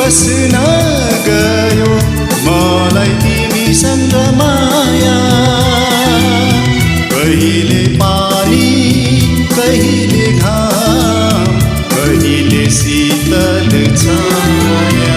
बस्न गयो मलाई तिमीसँग माया। कहिले पानी कहिले घाम कहिले शीतल छाया।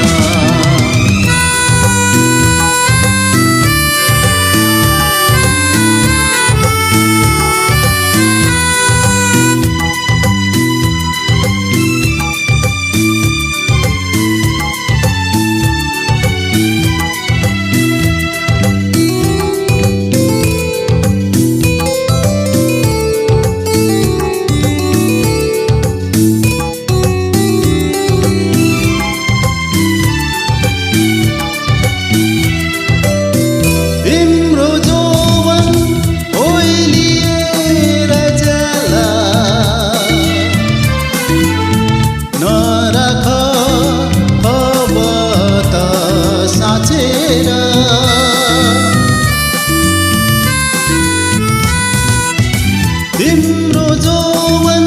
तिम्रो जौवन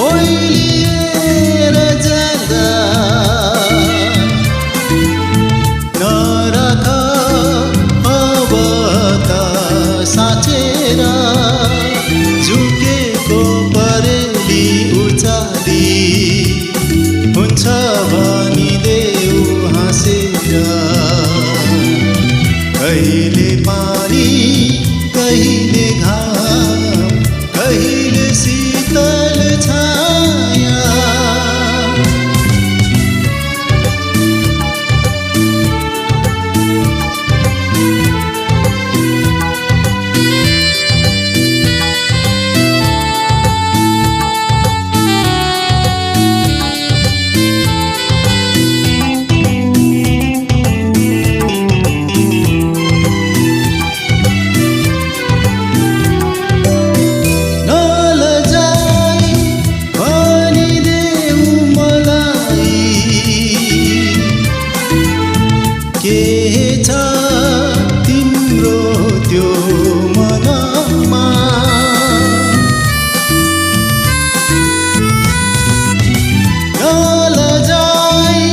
ओइलिएर जाँदा नराख अब त साँचेर। झुकेको परेली उचाली हुन्छ भनिदेऊ हाँसेर। कहिले पानी कहिले घाम कहिले शीतल छाया। के छ तिम्रो त्यो मनमा नलजाई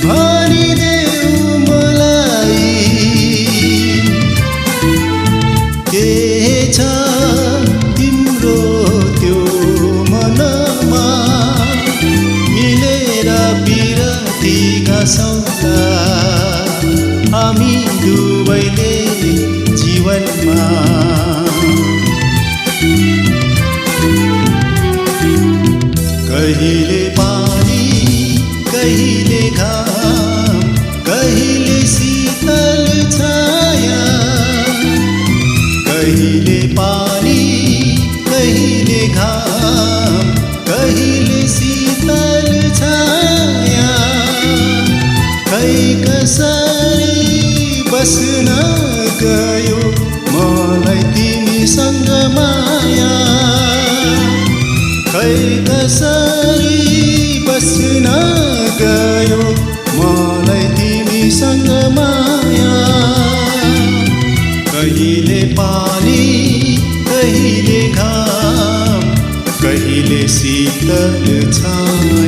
भनिदेऊ मलाई। के छ तिम्रो त्यो मनमा मिलेर बिरती गाउँला हामी दुवैले जीवनमा। कहिले पानी कहिले घाम कहिले शीतल छाया। कहिले पानी कहिले घाम कहिले शीतल छाया। खै कसरी बस्न गयो मलाई तिमीसँग माया। खै कसरी बस्न गयो मलाई तिमीसँग माया। कहिले पानी कहिले घाम कहिले शीतल छाया।